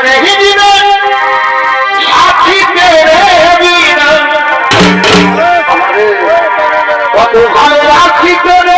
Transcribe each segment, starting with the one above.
नहीं जीना साथी तेरे बिना कत भालो राखी करे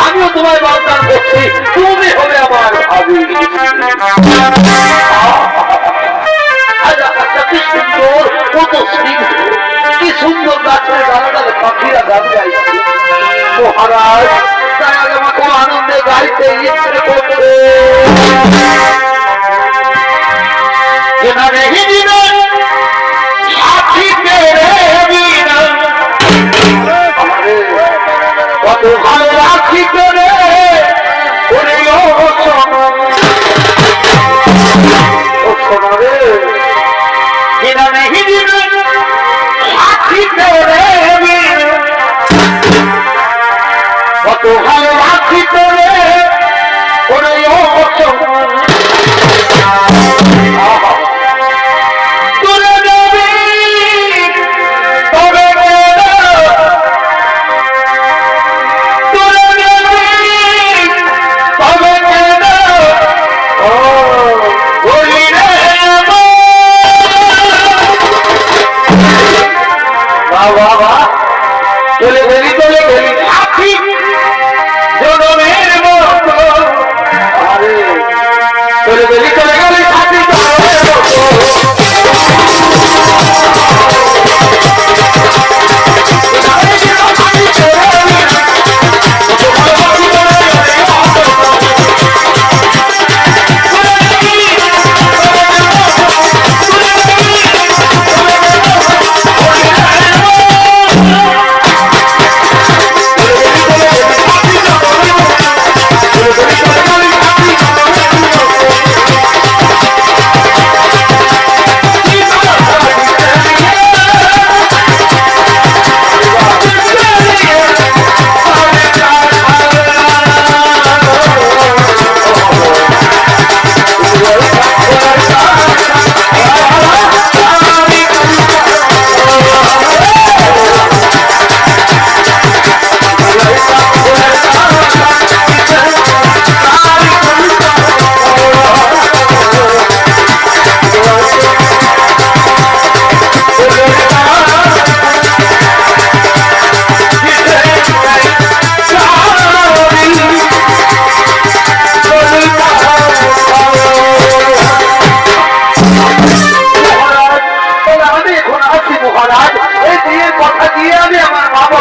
আমিও তোমায় বারবার করছি তুমি হবে আমার ভাবি কি সুন্দর কত স্নিগ্ধ কি সুন্দর গাছের ডালে ডালে পাখিরা গান গাইছে মহারাজ তাই আগে আমাকে আনন্দে গাইতে ইচ্ছে করছে সাথী তেরে বিনা কত ভালো রাখি করে বিনা नहीं जीना साथी तेरे बिना কত ভালো রাখি করে চলে গেলি সাথী জনমের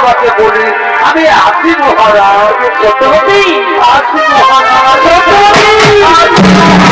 বাবাকে বলি আমি আসি মহারাজ। সত্যবতী, আসি মহারাজ। সত্যবতী।